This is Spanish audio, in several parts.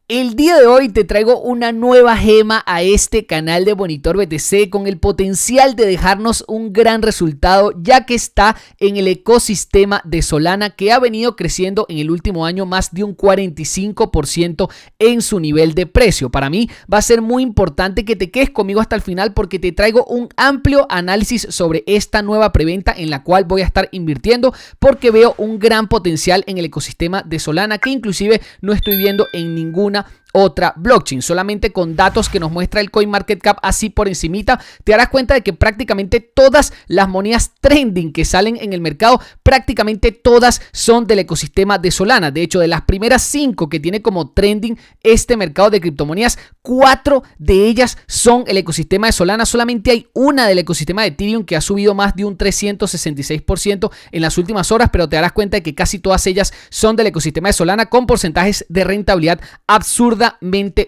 El día de hoy te traigo una nueva gema a este canal de Monitor BTC con el potencial de dejarnos un gran resultado, ya que está en el ecosistema de Solana, que ha venido creciendo en el último año más de un 45% en su nivel de precio. Para mí va a ser muy importante que te quedes conmigo hasta el final, porque te traigo un amplio análisis sobre esta nueva preventa en la cual voy a estar invirtiendo, porque veo un gran potencial en el ecosistema de Solana que inclusive no estoy viendo en ninguna otra blockchain. Solamente con datos que nos muestra el CoinMarketCap así por encimita, te darás cuenta de que prácticamente todas las monedas trending que salen en el mercado, prácticamente todas son del ecosistema de Solana. De hecho, de las primeras 5 que tiene como trending este mercado de criptomonedas, 4 de ellas son el ecosistema de Solana. Solamente hay una del ecosistema de Ethereum que ha subido más de un 366% en las últimas horas, pero te darás cuenta de que casi todas ellas son del ecosistema de Solana con porcentajes de rentabilidad absurdamente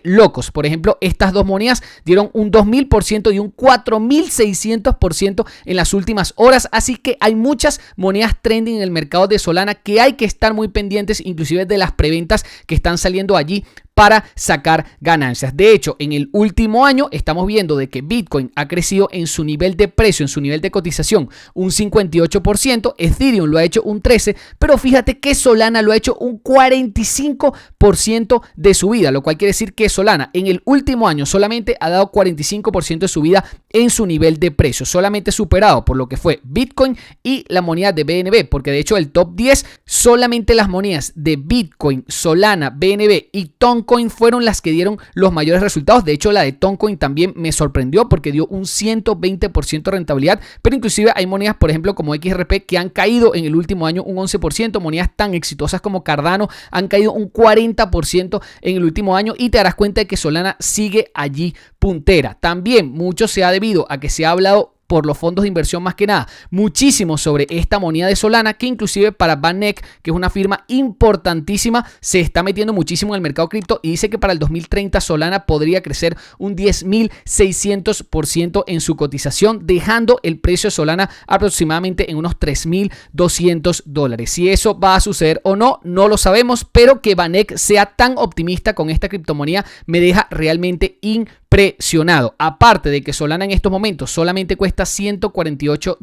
locos. Por ejemplo, estas dos monedas dieron un 2000% y un 4600% en las últimas horas. Así que hay muchas monedas trending en el mercado de Solana que hay que estar muy pendientes, inclusive de las preventas que están saliendo allí para sacar ganancias. De hecho, en el último año estamos viendo de que Bitcoin ha crecido en su nivel de precio, en su nivel de cotización, un 58%, Ethereum lo ha hecho un 13%, pero fíjate que Solana lo ha hecho un 45% de subida, lo cual quiere decir que Solana en el último año solamente ha dado 45% de subida en su nivel de precio, solamente superado por lo que fue Bitcoin y la moneda de BNB, porque de hecho el top 10, solamente las monedas de Bitcoin, Solana, BNB y Toncoin fueron las que dieron los mayores resultados. De hecho, la de Toncoin también me sorprendió porque dio un 120% de rentabilidad, pero inclusive hay monedas, por ejemplo, como XRP, que han caído en el último año un 11%, monedas tan exitosas como Cardano han caído un 40% en el último año, y te darás cuenta de que Solana sigue allí puntera. También mucho se ha debido a que se ha hablado por los fondos de inversión más que nada muchísimo sobre esta moneda de Solana, que inclusive para VanEck, que es una firma importantísima, se está metiendo muchísimo en el mercado cripto y dice que para el 2030 Solana podría crecer un 10.600% en su cotización, dejando el precio de Solana aproximadamente en unos $3.200. Si eso va a suceder o no, no lo sabemos, pero que VanEck sea tan optimista con esta criptomoneda me deja realmente impresionado. Aparte de que Solana en estos momentos solamente cuesta $148,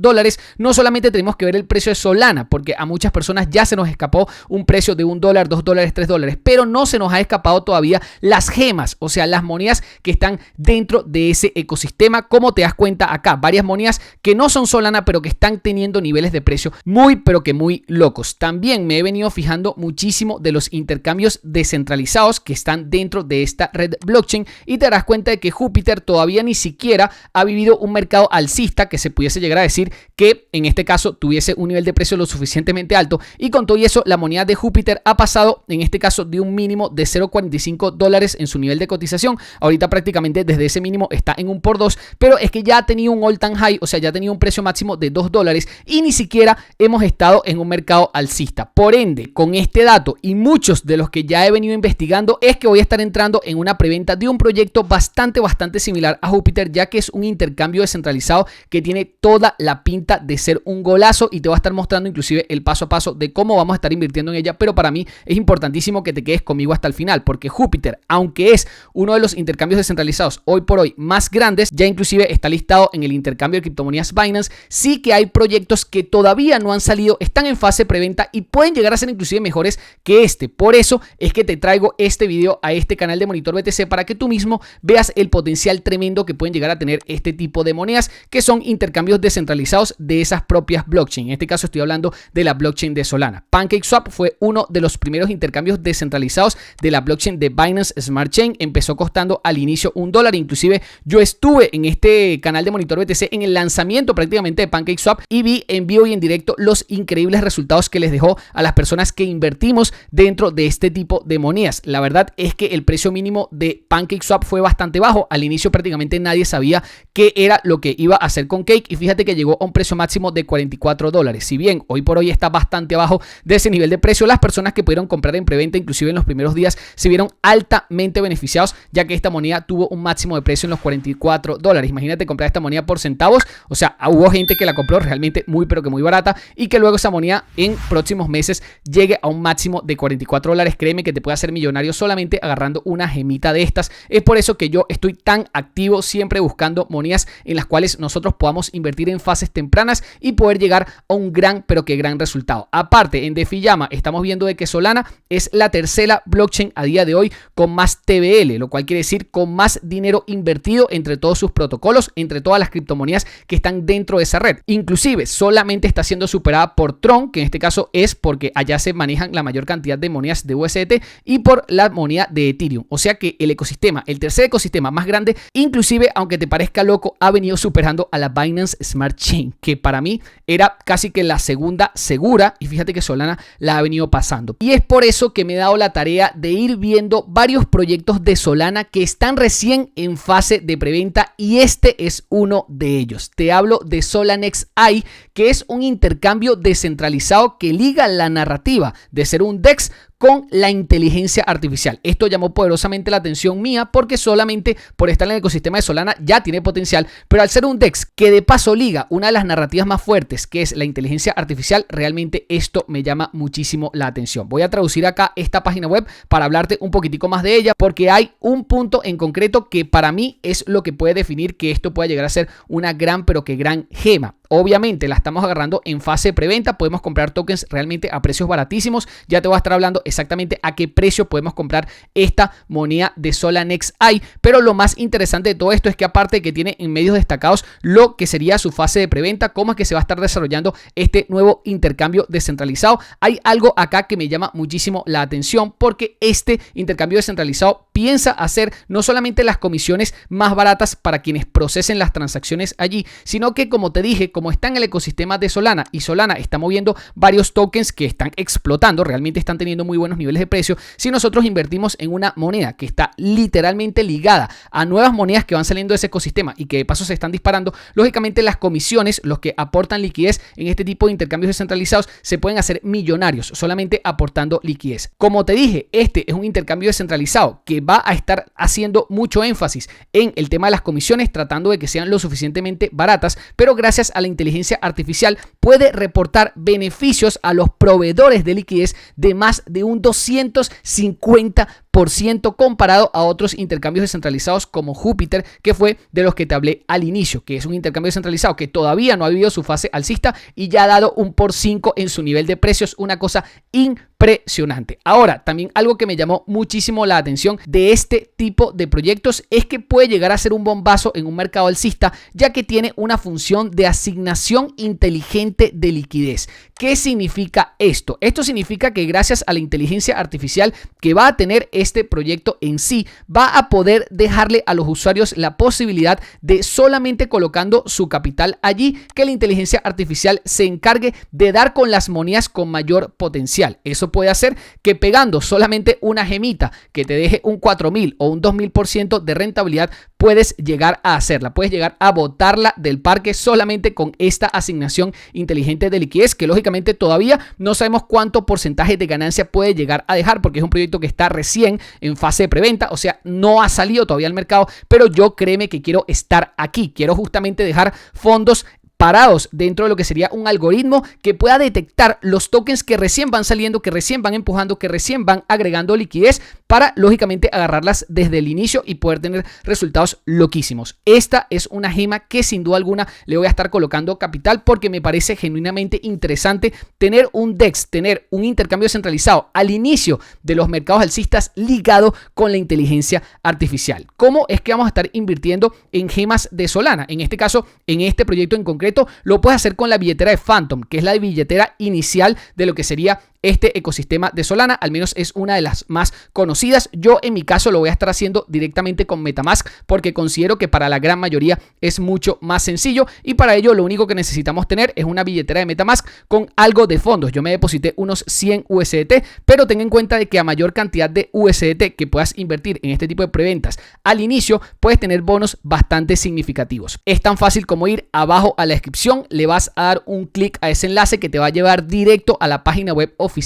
no solamente tenemos que ver el precio de Solana, porque a muchas personas ya se nos escapó un precio de $1, $2, $3, pero no se nos ha escapado todavía las gemas, o sea, las monedas que están dentro de ese ecosistema. Como te das cuenta acá, varias monedas que no son Solana, pero que están teniendo niveles de precio muy, pero que muy locos. También me he venido fijando muchísimo de los intercambios descentralizados que están dentro de esta red blockchain, y te darás cuenta de que Júpiter todavía ni siquiera ha vivido un mercado alcista, que se pudiese llegar a decir que en este caso tuviese un nivel de precio lo suficientemente alto, y con todo y eso la moneda de Júpiter ha pasado en este caso de un mínimo de $0.45 en su nivel de cotización. Ahorita prácticamente desde ese mínimo está en un por 2, pero es que ya ha tenido un all time high, o sea, ya ha tenido un precio máximo de $2 y ni siquiera hemos estado en un mercado alcista. Por ende, con este dato y muchos de los que ya he venido investigando, es que voy a estar entrando en una preventa de un proyecto bastante similar a Júpiter, ya que es un intercambio descentralizado que tiene toda la pinta de ser un golazo, y te voy a estar mostrando inclusive el paso a paso de cómo vamos a estar invirtiendo en ella. Pero para mí es importantísimo que te quedes conmigo hasta el final, porque Júpiter, aunque es uno de los intercambios descentralizados hoy por hoy más grandes, ya inclusive está listado en el intercambio de criptomonedas Binance, sí que hay proyectos que todavía no han salido, están en fase de preventa y pueden llegar a ser inclusive mejores que este. Por eso es que te traigo este video a este canal de Monitor BTC, para que tú mismo veas el potencial tremendo que pueden llegar a tener este tipo de monedas, que son intercambios descentralizados de esas propias blockchain. En este caso estoy hablando de la blockchain de Solana. PancakeSwap fue uno de los primeros intercambios descentralizados de la blockchain de Binance Smart Chain. Empezó costando al inicio $1. Inclusive yo estuve en este canal de Monitor BTC en el lanzamiento prácticamente de PancakeSwap y vi en vivo y en directo los increíbles resultados que les dejó a las personas que invertimos dentro de este tipo de monedas. La verdad es que el precio mínimo de PancakeSwap fue bastante bajo. Al inicio prácticamente nadie sabía qué era lo que iba a hacer con Cake y fíjate que llegó a un precio máximo de $44. Si bien hoy por hoy está bastante abajo de ese nivel de precio, las personas que pudieron comprar en preventa, inclusive en los primeros días, se vieron altamente beneficiados, ya que esta moneda tuvo un máximo de precio en los $44. Imagínate comprar esta moneda por centavos, o sea, hubo gente que la compró realmente muy pero que muy barata y que luego esa moneda en próximos meses llegue a un máximo de $44. Créeme que te puede hacer millonario solamente agarrando una gemita de estas. Es por eso que yo estoy tan activo siempre buscando monedas en las cuales nosotros podamos invertir en fases tempranas y poder llegar a un gran pero que gran resultado. Aparte, en DeFiYama estamos viendo de que Solana es la tercera blockchain a día de hoy con más TVL, lo cual quiere decir con más dinero invertido entre todos sus protocolos, entre todas las criptomonedas que están dentro de esa red. Inclusive solamente está siendo superada por Tron, que en este caso es porque allá se manejan la mayor cantidad de monedas de USDT, y por la moneda de Ethereum. O sea que el ecosistema, el tercer ecosistema más grande, inclusive aunque te parezca loco, ha venido superando a la Binance Smart Chain, que para mí era casi que la segunda segura, y fíjate que Solana la ha venido pasando. Y es por eso que me he dado la tarea de ir viendo varios proyectos de Solana que están recién en fase de preventa y este es uno de ellos. Te hablo de Solanex AI, que es un intercambio descentralizado que liga la narrativa de ser un DEX con la inteligencia artificial. Esto llamó poderosamente la atención mía porque solamente por estar en el ecosistema de Solana ya tiene potencial, pero al ser un DEX que de paso liga una de las narrativas más fuertes, que es la inteligencia artificial, realmente esto me llama muchísimo la atención. Voy a traducir acá esta página web para hablarte un poquitico más de ella, porque hay un punto en concreto que para mí es lo que puede definir que esto pueda llegar a ser una gran pero que gran gema. Obviamente la estamos agarrando en fase de preventa, podemos comprar tokens realmente a precios baratísimos. Ya te voy a estar hablando exactamente a qué precio podemos comprar esta moneda de Solanex AI, pero lo más interesante de todo esto es que aparte de que tiene en medios destacados lo que sería su fase de preventa, cómo es que se va a estar desarrollando este nuevo intercambio descentralizado, hay algo acá que me llama muchísimo la atención porque este intercambio descentralizado piensa hacer no solamente las comisiones más baratas para quienes procesen las transacciones allí, sino que como te dije, como está en el ecosistema de Solana y Solana está moviendo varios tokens que están explotando, realmente están teniendo muy buenos niveles de precio, si nosotros invertimos en una moneda que está literalmente ligada a nuevas monedas que van saliendo de ese ecosistema y que de paso se están disparando, lógicamente las comisiones, los que aportan liquidez en este tipo de intercambios descentralizados, se pueden hacer millonarios solamente aportando liquidez. Como te dije, este es un intercambio descentralizado que va a estar haciendo mucho énfasis en el tema de las comisiones, tratando de que sean lo suficientemente baratas, pero gracias a la inteligencia artificial puede reportar beneficios a los proveedores de liquidez de más de un 250% comparado a otros intercambios descentralizados como Júpiter, que fue de los que te hablé al inicio, que es un intercambio descentralizado que todavía no ha vivido su fase alcista y ya ha dado un por 5 en su nivel de precios, una cosa impresionante. Ahora, también algo que me llamó muchísimo la atención de este tipo de proyectos es que puede llegar a ser un bombazo en un mercado alcista, ya que tiene una función de asignación inteligente de liquidez. ¿Qué significa esto? Esto significa que gracias a la inteligencia artificial que va a tener este proyecto en sí, va a poder dejarle a los usuarios la posibilidad de solamente colocando su capital allí, que la inteligencia artificial se encargue de dar con las monedas con mayor potencial. Eso puede hacer que pegando solamente una gemita que te deje un 4000 o un 2000% de rentabilidad, puedes llegar a hacerla, puedes llegar a botarla del parque solamente con esta asignación inteligente de liquidez, que lógicamente todavía no sabemos cuánto porcentaje de ganancia puede llegar a dejar, porque es un proyecto que está recién en fase de preventa, o sea, no ha salido todavía al mercado, pero yo créeme que quiero estar aquí, quiero justamente dejar fondos parados dentro de lo que sería un algoritmo que pueda detectar los tokens que recién van saliendo, que recién van empujando, que recién van agregando liquidez para lógicamente agarrarlas desde el inicio y poder tener resultados loquísimos. Esta es una gema que sin duda alguna le voy a estar colocando capital porque me parece genuinamente interesante tener un DEX, tener un intercambio centralizado al inicio de los mercados alcistas ligado con la inteligencia artificial. ¿Cómo es que vamos a estar invirtiendo en gemas de Solana? En este caso, en este proyecto en concreto, concreto lo puedes hacer con la billetera de Phantom, que es la billetera inicial de lo que sería este ecosistema de Solana, al menos es una de las más conocidas. Yo en mi caso lo voy a estar haciendo directamente con MetaMask porque considero que para la gran mayoría es mucho más sencillo y para ello lo único que necesitamos tener es una billetera de MetaMask con algo de fondos. Yo me deposité unos 100 USDT, pero ten en cuenta de que a mayor cantidad de USDT que puedas invertir en este tipo de preventas al inicio, puedes tener bonos bastante significativos. Es tan fácil como ir abajo a la descripción, le vas a dar un clic a ese enlace que te va a llevar directo a la página web oficial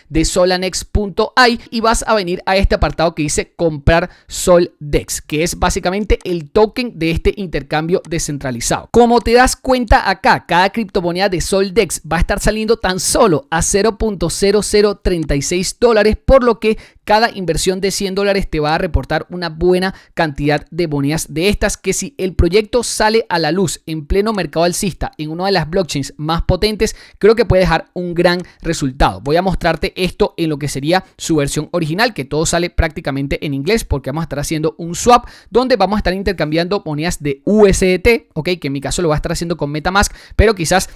de Solanex.ai y vas a venir a este apartado que dice comprar SolDex, que es básicamente el token de este intercambio descentralizado. Como te das cuenta acá, cada criptomoneda de SolDex va a estar saliendo tan solo a $0.0036, por lo que cada inversión de $100 te va a reportar una buena cantidad de monedas de estas que si el proyecto sale a la luz en pleno mercado alcista en una de las blockchains más potentes, creo que puede dejar un gran resultado. Voy a mostrarte esto en lo que sería su versión original, que todo sale prácticamente en inglés porque vamos a estar haciendo un swap donde vamos a estar intercambiando monedas de USDT, ok, que en mi caso lo voy a estar haciendo con MetaMask, pero quizás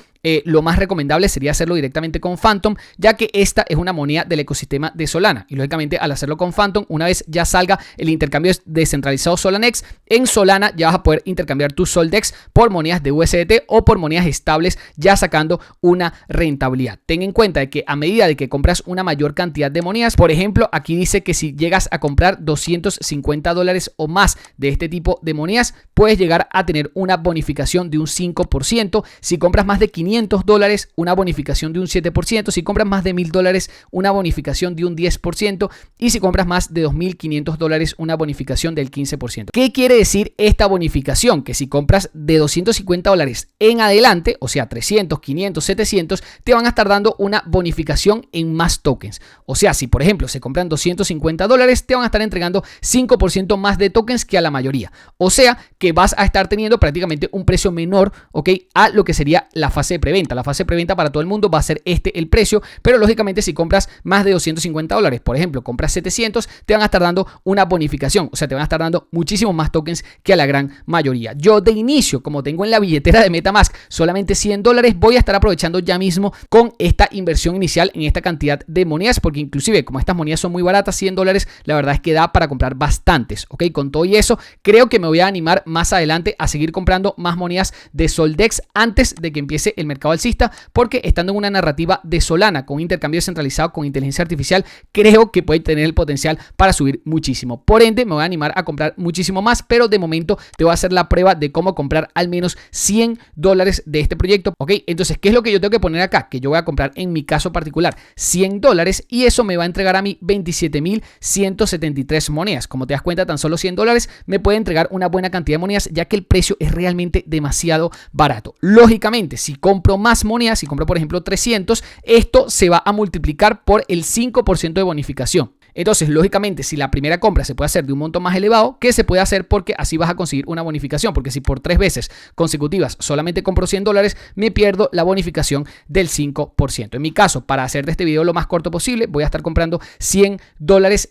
lo más recomendable sería hacerlo directamente con Phantom, ya que esta es una moneda del ecosistema de Solana y lógicamente al hacerlo con Phantom, una vez ya salga el intercambio descentralizado Solanex, en Solana ya vas a poder intercambiar tus SolDex por monedas de USDT o por monedas estables, ya sacando una rentabilidad. Ten en cuenta de que a medida de que compras una mayor cantidad de monedas, por ejemplo, aquí dice que si llegas a comprar $250 o más de este tipo de monedas, puedes llegar a tener una bonificación de un 5%. Si compras más de $500, una bonificación de un 7%. Si compras más de $1,000, una bonificación de un 10%. Y si compras más de $2,500, una bonificación del 15%. ¿Qué quiere decir esta bonificación? Que si compras de $250 en adelante, o sea 300, 500, 700, te van a estar dando una bonificación en más tokens. O sea, si por ejemplo se compran $250, te van a estar entregando 5% más de tokens que a la mayoría. O sea que vas a estar teniendo prácticamente un precio menor, ¿ok?, a lo que sería la fase de preventa. La fase de preventa para todo el mundo va a ser el precio, pero lógicamente si compras más de $250, por ejemplo, compras 700, te van a estar dando una bonificación. O sea, te van a estar dando muchísimos más tokens que a la gran mayoría. Yo de inicio, como tengo en la billetera de MetaMask solamente $100, voy a estar aprovechando ya mismo con esta inversión inicial en esta cantidad de monedas, porque inclusive como estas monedas son muy baratas, $100, la verdad es que da para comprar bastantes, ¿ok? Con todo y eso, creo que me voy a animar más adelante a seguir comprando más monedas de SolDex antes de que empiece el mercado alcista, porque estando en una narrativa de Solana con intercambio descentralizado con inteligencia artificial, creo que puede tener el potencial para subir muchísimo. Por ende, me voy a animar a comprar muchísimo más, pero de momento te voy a hacer la prueba de cómo comprar al menos $100 de este proyecto, ¿ok? Entonces, ¿qué es lo que yo tengo que poner acá? Que yo voy a comprar en mi caso particular $100 y eso me va a entregar a mí 27.173 monedas. Como te das cuenta, tan solo $100 me puede entregar una buena cantidad de monedas, ya que el precio es realmente demasiado barato. Lógicamente, si compro más monedas, si compro por ejemplo 300, esto se va a multiplicar por el 5% de bonificación. Entonces, lógicamente, si la primera compra se puede hacer de un monto más elevado, ¿qué se puede hacer? Porque así vas a conseguir una bonificación. Porque si por 3 veces consecutivas solamente compro $100, me pierdo la bonificación del 5%. En mi caso, para hacer de este video lo más corto posible, voy a estar comprando $100,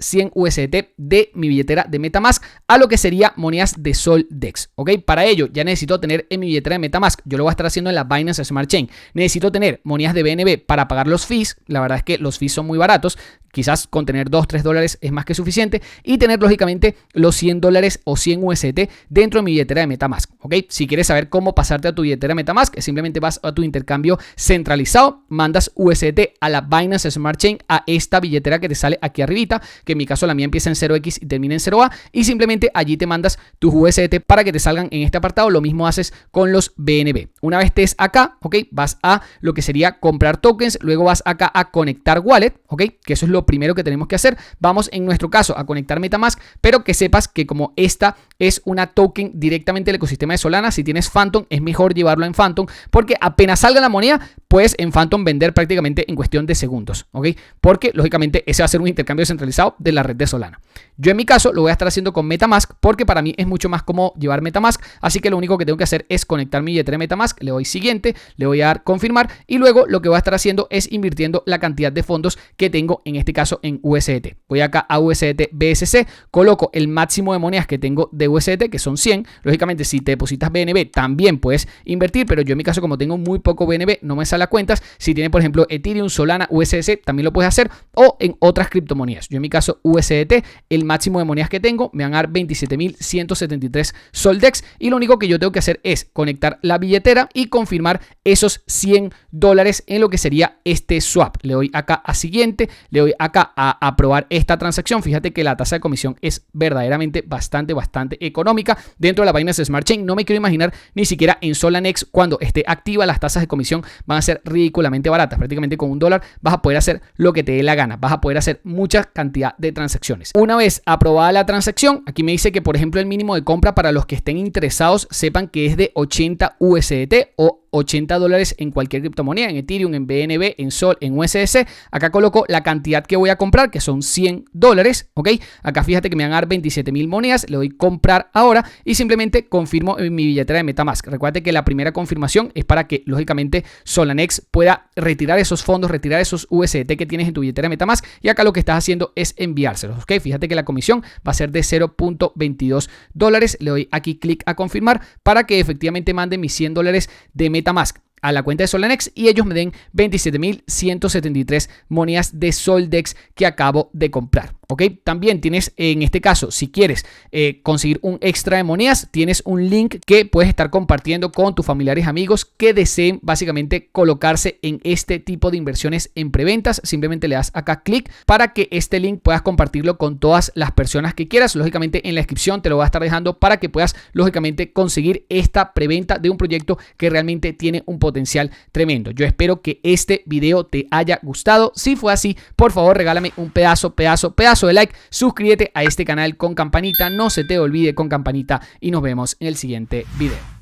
100 USDT de mi billetera de MetaMask a lo que sería monedas de SolDex, ¿ok? Para ello, ya necesito tener en mi billetera de MetaMask, yo lo voy a estar haciendo en la Binance Smart Chain, necesito tener monedas de BNB para pagar los fees. La verdad es que los fees son muy baratos. Quizás con tener $2-3 es más que suficiente y tener lógicamente los $100 o 100 USDT dentro de mi billetera de MetaMask, ¿ok? Si quieres saber cómo pasarte a tu billetera de MetaMask, simplemente vas a tu intercambio centralizado, mandas USDT a la Binance Smart Chain, a esta billetera que te sale aquí arribita, que en mi caso la mía empieza en 0x y termina en 0a, y simplemente allí te mandas tus USDT para que te salgan en este apartado. Lo mismo haces con los BNB. Una vez estés acá, ¿ok?, vas a lo que sería comprar tokens, luego vas acá a conectar wallet, ¿ok?, que eso es lo primero que tenemos que hacer. Vamos en nuestro caso a conectar MetaMask, pero que sepas que como esta es una token directamente del ecosistema de Solana, si tienes Phantom es mejor llevarlo en Phantom, porque apenas salga la moneda puedes en Phantom vender prácticamente en cuestión de segundos, ¿ok? Porque lógicamente ese va a ser un intercambio descentralizado de la red de Solana. Yo en mi caso lo voy a estar haciendo con MetaMask porque para mí es mucho más cómodo llevar MetaMask, así que lo único que tengo que hacer es conectar mi billetera de MetaMask, le doy siguiente, le voy a dar confirmar y luego lo que voy a estar haciendo es invirtiendo la cantidad de fondos que tengo en este caso en USDT. Voy acá a USDT BSC, coloco el máximo de monedas que tengo de USDT, que son 100. Lógicamente si te depositas BNB también puedes invertir, pero yo en mi caso como tengo muy poco BNB no me sale a cuentas. Si tienes por ejemplo Ethereum, Solana, USDC también lo puedes hacer, o en otras criptomonedas. Yo en mi caso USDT, el máximo de monedas que tengo me van a dar 27.173 Soldex y lo único que yo tengo que hacer es conectar la billetera y confirmar esos $100 en lo que sería este swap. Le doy acá a siguiente, le doy acá a aprobar esta transacción. Fíjate que la tasa de comisión es verdaderamente bastante económica dentro de la página de Smart Chain. No me quiero imaginar ni siquiera en Solanex cuando esté activa las tasas de comisión van a ser ridículamente baratas. Prácticamente con $1 vas a poder hacer lo que te dé la gana, vas a poder hacer mucha cantidad de transacciones. Una vez aprobada la transacción, aquí me dice que por ejemplo el mínimo de compra para los que estén interesados sepan que es de 80 USDT o $80 en cualquier criptomoneda, en Ethereum, en BNB, en Sol, en USDC. Acá coloco la cantidad que voy a comprar, que son $100, ¿ok? Acá fíjate que me van a dar 27.000 monedas, le doy comprar ahora y simplemente confirmo en mi billetera de MetaMask. Recuerda que la primera confirmación es para que lógicamente Solanex pueda retirar esos fondos, retirar esos USDT que tienes en tu billetera de MetaMask y acá lo que estás haciendo es enviárselos, ¿ok? Fíjate que la comisión va a ser de $0.22. Le doy aquí clic a confirmar para que efectivamente mande mis $100 de MetaMask a la cuenta de Solanex y ellos me den 27.173 monedas de Soldex que acabo de comprar. ¿Ok? También tienes en este caso, si quieres conseguir un extra de monedas, tienes un link que puedes estar compartiendo con tus familiares, amigos que deseen básicamente colocarse en este tipo de inversiones en preventas. Simplemente le das acá clic para que este link puedas compartirlo con todas las personas que quieras. Lógicamente en la descripción te lo voy a estar dejando para que puedas lógicamente conseguir esta preventa de un proyecto que realmente tiene un potencial tremendo. Yo espero que este video te haya gustado. Si fue así, por favor regálame un pedazo de like, suscríbete a este canal con campanita, no se te olvide con campanita y nos vemos en el siguiente video.